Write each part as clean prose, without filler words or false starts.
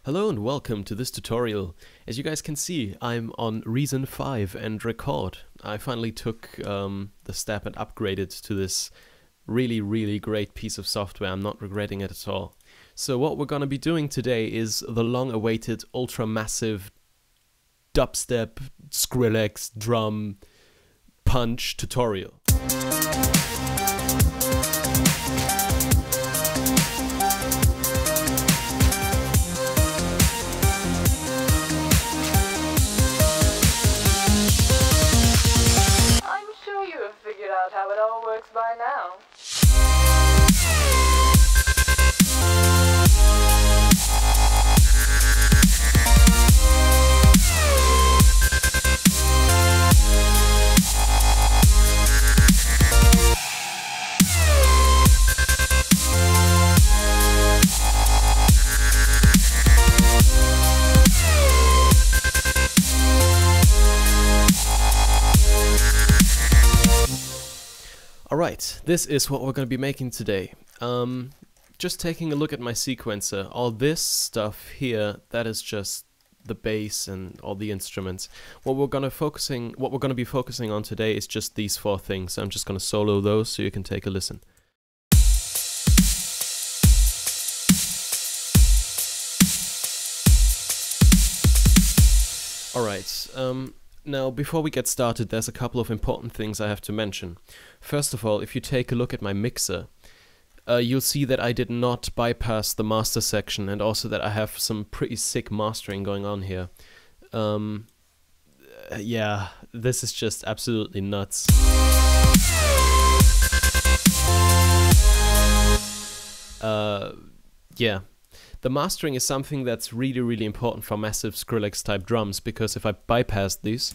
Hello and welcome to this tutorial. As you guys can see, I'm on Reason 5 and Record. I finally took the step and upgraded to this really great piece of software. I'm not regretting it at all. So what we're gonna be doing today is the long-awaited ultra-massive dubstep Skrillex drum punch tutorial. Out how it all works by now. Alright, this is what we're going to be making today. Just taking a look at my sequencer. All this stuff here, that is just the bass and all the instruments. What we're going to be focusing on today is just these four things. So I'm just going to solo those so you can take a listen. Alright, now, before we get started, there's a couple of important things I have to mention. First of all, if you take a look at my mixer, you'll see that I did not bypass the master section, and also that I have some pretty sick mastering going on here. Yeah, this is just absolutely nuts. Yeah. The mastering is something that's really important for massive Skrillex type drums, because if I bypass these,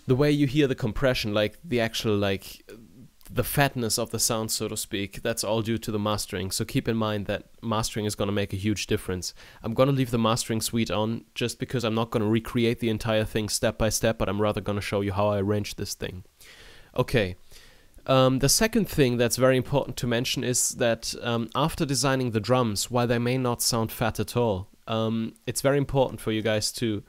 the way you hear the compression, like the actual, the fatness of the sound, so to speak, that's all due to the mastering. So keep in mind that mastering is going to make a huge difference. I'm going to leave the mastering suite on just because I'm not going to recreate the entire thing step by step, but I'm rather going to show you how I arrange this thing. Okay. The second thing that's very important to mention is that after designing the drums, while they may not sound fat at all, it's very important for you guys to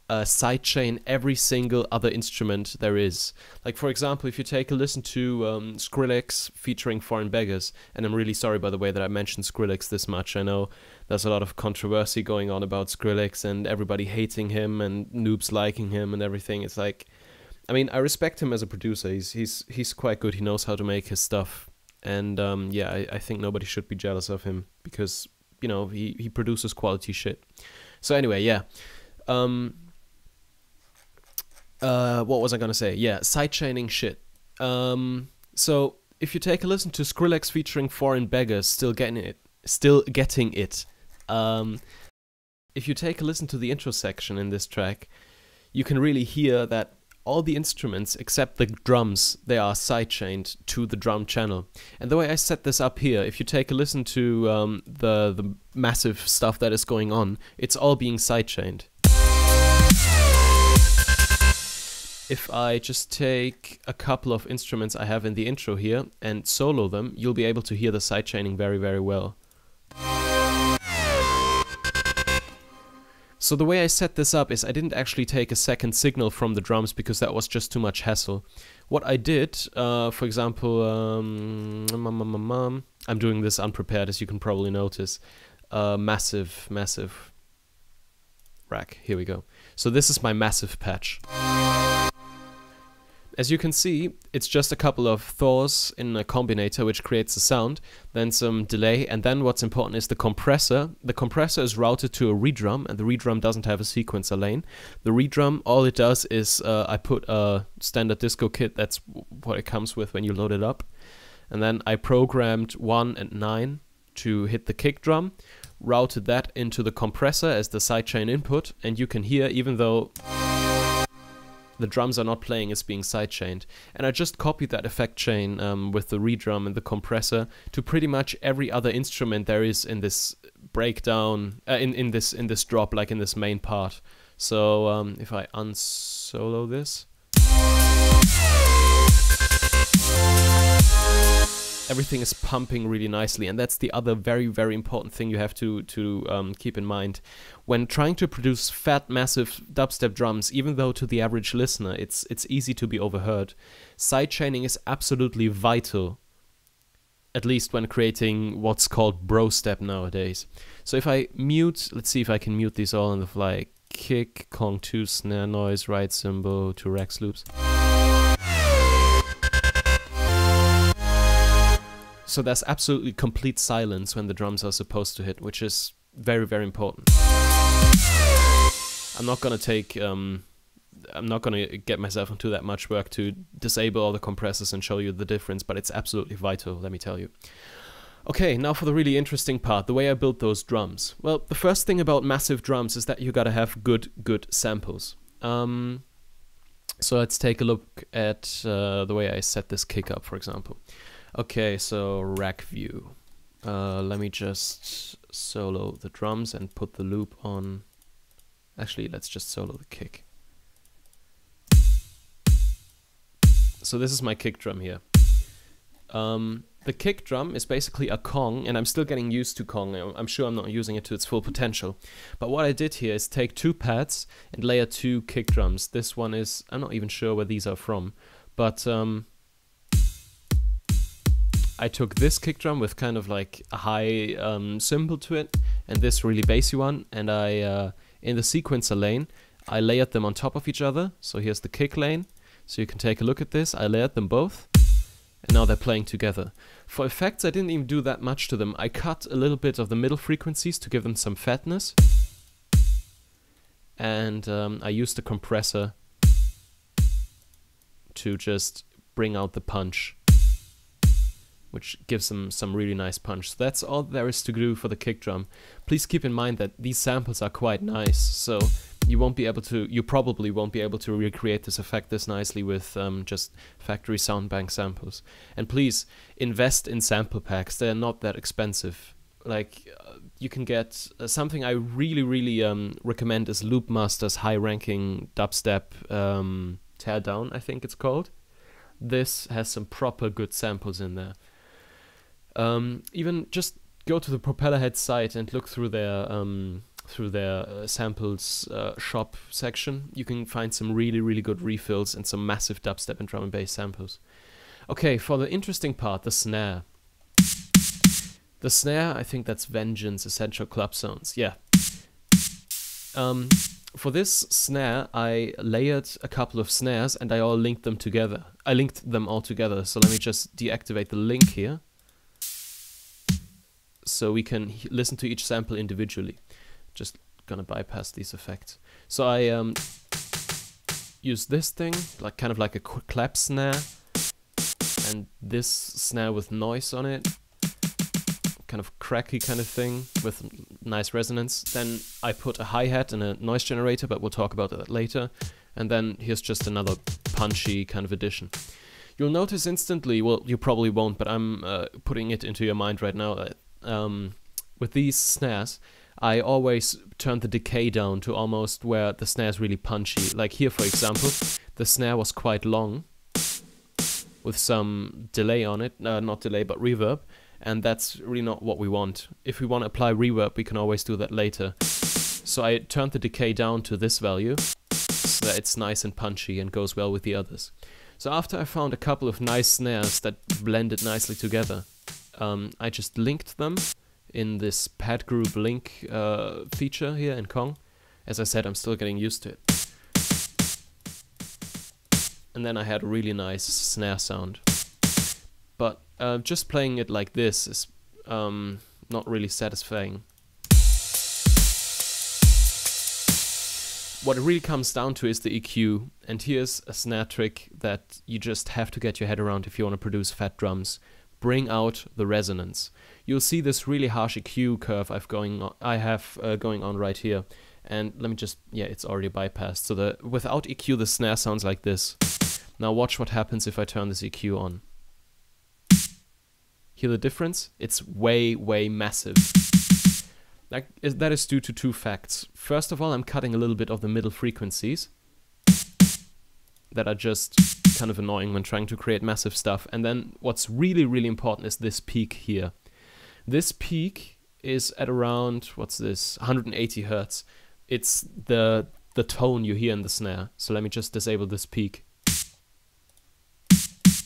sidechain every single other instrument there is. Like, for example, if you take a listen to Skrillex featuring Foreign Beggars, and I'm really sorry, by the way, that I mentioned Skrillex this much. I know there's a lot of controversy going on about Skrillex and everybody hating him and noobs liking him and everything. It's like, I mean, I respect him as a producer. He's quite good. He knows how to make his stuff, and yeah, I think nobody should be jealous of him because, you know, he produces quality shit. So anyway, yeah. What was I gonna say? Yeah, sidechaining shit. So if you take a listen to Skrillex featuring Foreign Beggars, still getting it. If you take a listen to the intro section in this track, you can really hear that all the instruments except the drums, they are sidechained to the drum channel. And the way I set this up here, if you take a listen to the massive stuff that is going on, it's all being sidechained. If I just take a couple of instruments I have in the intro here and solo them, you'll be able to hear the sidechaining very well. So the way I set this up is I didn't actually take a second signal from the drums because that was just too much hassle. What I did, for example, I'm doing this unprepared, as you can probably notice. Massive rack. Here we go. So this is my massive patch. As you can see, it's just a couple of Thors in a combinator which creates a sound, then some delay, and then what's important is the compressor. The compressor is routed to a redrum, and the redrum doesn't have a sequencer lane. The redrum, all it does is I put a standard disco kit, that's what it comes with when you load it up. And then I programmed 1 and 9 to hit the kick drum, routed that into the compressor as the sidechain input, and you can hear, even though the drums are not playing, it's being sidechained. And I just copied that effect chain with the redrum and the compressor to pretty much every other instrument there is in this breakdown, in this drop, like in this main part. So if I unsolo this, everything is pumping really nicely, and that's the other very, very important thing you have to keep in mind. When trying to produce fat, massive dubstep drums, even though to the average listener it's easy to be overheard, sidechaining is absolutely vital, at least when creating what's called bro step nowadays. So if I mute, let's see if I can mute these all on the fly. Kick, Kong 2, snare noise, right cymbal, 2 Rex loops. So there's absolutely complete silence when the drums are supposed to hit, which is very, very important. I'm not gonna get myself into that much work to disable all the compressors and show you the difference, but it's absolutely vital, let me tell you. Okay, now for the really interesting part, the way I built those drums. Well, the first thing about massive drums is that you gotta have good samples. So let's take a look at the way I set this kick up, for example. Okay, so rack view. Let me just solo the drums and put the loop on. Actually, let's just solo the kick. So this is my kick drum here. The kick drum is basically a Kong, and I'm still getting used to Kong. I'm sure I'm not using it to its full potential. But what I did here is take 2 pads and layer 2 kick drums. This one is, I'm not even sure where these are from, but I took this kick drum with kind of like a high cymbal to it, and this really bassy one, and I, in the sequencer lane, I layered them on top of each other. So here's the kick lane, so you can take a look at this. I layered them both, and now they're playing together. For effects, I didn't even do that much to them. I cut a little bit of the middle frequencies to give them some fatness, and I used the compressor to just bring out the punch, which gives them some really nice punch. So that's all there is to do for the kick drum. Please keep in mind that these samples are quite nice, so you probably won't be able to recreate this effect this nicely with just factory sound bank samples. And please invest in sample packs. They're not that expensive. Like you can get something I really recommend is Loopmaster's high-ranking dubstep teardown, I think it's called. This has some proper good samples in there. Even just go to the Propellerhead site and look through their samples shop section. You can find some really good refills and some massive dubstep and drum and bass samples. Okay, for the interesting part, the snare. The snare, I think that's Vengeance Essential Club Sounds. Yeah. For this snare, I layered a couple of snares and I linked them all together. So let me just deactivate the link here, so we can listen to each sample individually. Just gonna bypass these effects. So I use this thing, like kind of like a clap snare, and this snare with noise on it, kind of cracky kind of thing with nice resonance. Then I put a hi-hat and a noise generator, but we'll talk about that later. And then here's just another punchy kind of addition. You'll notice instantly, well, you probably won't, but I'm putting it into your mind right now, that with these snares, I always turn the decay down to almost where the snare is really punchy. Like here, for example, the snare was quite long with some delay on it, not delay, but reverb, and that's really not what we want. If we want to apply reverb, we can always do that later. So I turned the decay down to this value, so that it's nice and punchy and goes well with the others. So after I found a couple of nice snares that blended nicely together, I just linked them in this pad group link feature here in Kong. As I said, I'm still getting used to it. And then I had a really nice snare sound. But just playing it like this is not really satisfying. What it really comes down to is the EQ, and here's a snare trick that you just have to get your head around if you want to produce fat drums. Bring out the resonance. You'll see this really harsh EQ curve I have going on right here. And let me just, yeah, it's already bypassed. So without EQ, the snare sounds like this. Now watch what happens if I turn this EQ on. Hear the difference? It's way massive. That is due to 2 facts. First of all, I'm cutting a little bit of the middle frequencies that are just kind of annoying when trying to create massive stuff. And then what's really, really important is this peak here. This peak is at around, what's this, 180 hertz. It's the tone you hear in the snare. So let me just disable this peak.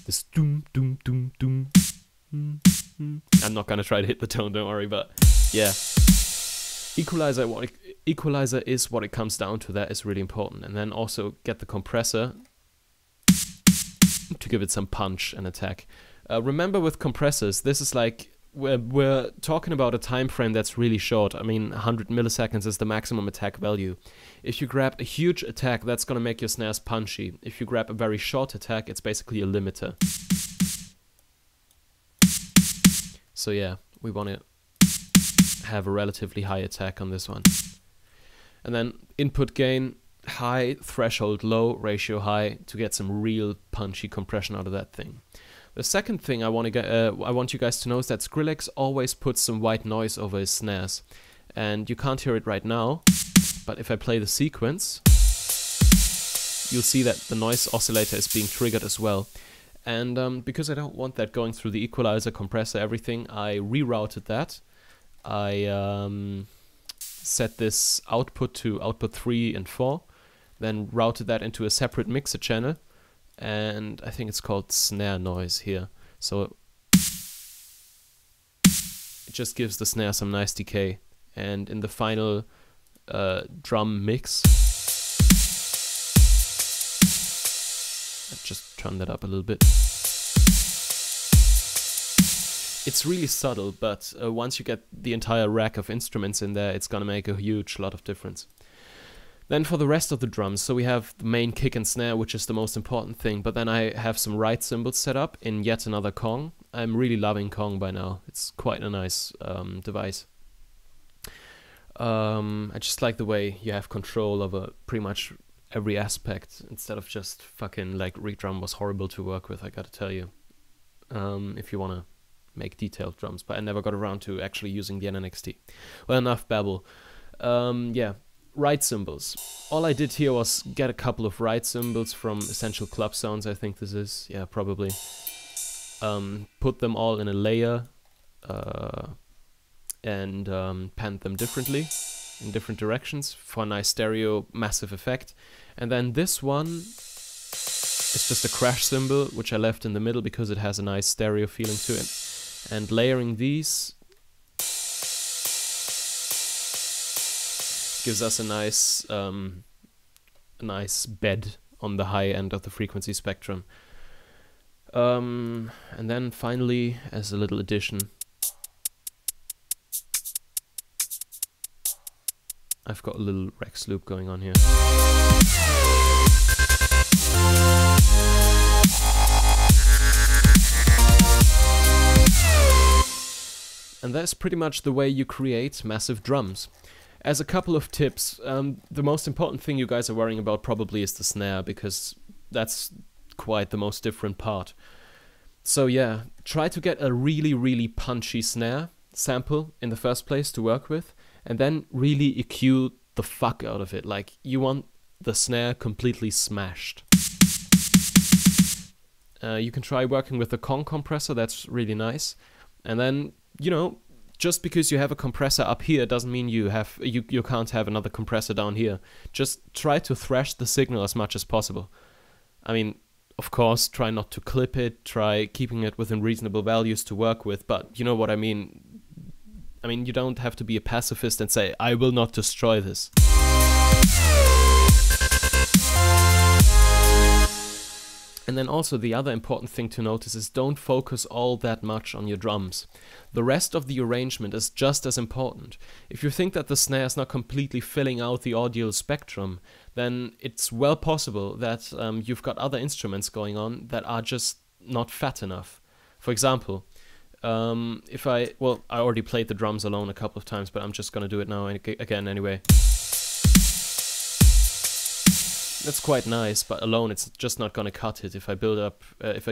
This doom, doom, doom, doom. I'm not gonna try to hit the tone, don't worry, but yeah. Equalizer is what it comes down to. That is really important. And then also get the compressor to give it some punch and attack. Remember with compressors, this is like, we're talking about a time frame that's really short. I mean, 100 milliseconds is the maximum attack value. If you grab a huge attack, that's gonna make your snares punchy. If you grab a very short attack, it's basically a limiter. So yeah, we want to have a relatively high attack on this one. And then input gain high, threshold low, ratio high to get some real punchy compression out of that thing. The second thing I want you guys to know is that Skrillex always puts some white noise over his snares. And you can't hear it right now, but if I play the sequence, you'll see that the noise oscillator is being triggered as well. And because I don't want that going through the equalizer, compressor, everything, I rerouted that. I set this output to output 3 and 4, then routed that into a separate mixer channel, and I think it's called snare noise here. So it just gives the snare some nice decay, and in the final drum mix, I've just turned that up a little bit. It's really subtle, but once you get the entire rack of instruments in there, it's gonna make a huge lot of difference. Then for the rest of the drums, so we have the main kick and snare, which is the most important thing, but then I have some right cymbals set up in yet another Kong. I'm really loving Kong by now. It's quite a nice device. I just like the way you have control over pretty much every aspect, instead of just fucking like Redrum was horrible to work with, I gotta tell you. If you wanna make detailed drums, but I never got around to actually using the NNXT. Well, enough babble. Yeah, right cymbals. All I did here was get a couple of right cymbals from Essential Club Sounds, I think this is. Yeah, probably. Put them all in a layer and panned them differently in different directions for a nice stereo massive effect. And then this one is just a crash cymbal, which I left in the middle because it has a nice stereo feeling to it. And layering these gives us a nice bed on the high end of the frequency spectrum. And then finally, as a little addition, I've got a little Rex loop going on here. And that's pretty much the way you create massive drums. As a couple of tips, the most important thing you guys are worrying about probably is the snare, because that's quite the most different part. So yeah, try to get a really, really punchy snare sample in the first place to work with, and then really EQ the fuck out of it. Like, you want the snare completely smashed. You can try working with the Kong compressor, that's really nice. And then, you know, just because you have a compressor up here doesn't mean you can't have another compressor down here. Just try to thrash the signal as much as possible. I mean, of course, try not to clip it, try keeping it within reasonable values to work with, but you know what I mean. I mean, you don't have to be a pacifist and say, I will not destroy this. And then also the other important thing to notice is don't focus all that much on your drums. The rest of the arrangement is just as important. If you think that the snare is not completely filling out the audio spectrum, then it's well possible that you've got other instruments going on that are just not fat enough. For example, I already played the drums alone a couple of times, but I'm just gonna do it now again anyway. That's quite nice, but alone it's just not gonna cut it. If I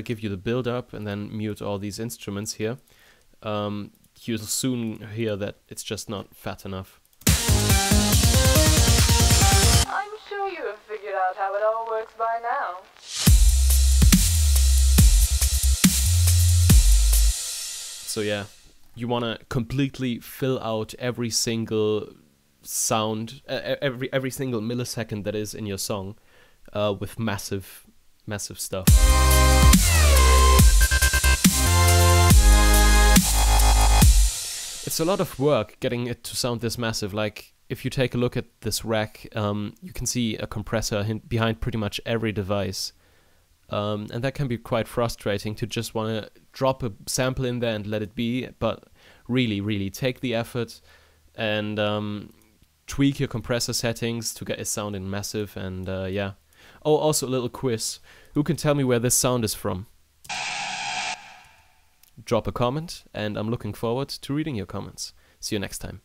give you the build up and then mute all these instruments here, you'll soon hear that it's just not fat enough. I'm sure you have figured out how it all works by now. So yeah, you want to completely fill out every single sound, every single millisecond that is in your song, with massive stuff. It's a lot of work getting it to sound this massive. Like, if you take a look at this rack, you can see a compressor behind pretty much every device. And that can be quite frustrating to just want to drop a sample in there and let it be. But really take the effort and tweak your compressor settings to get it sounding massive. And yeah. Oh, also a little quiz. Who can tell me where this sound is from? Drop a comment, and I'm looking forward to reading your comments. See you next time.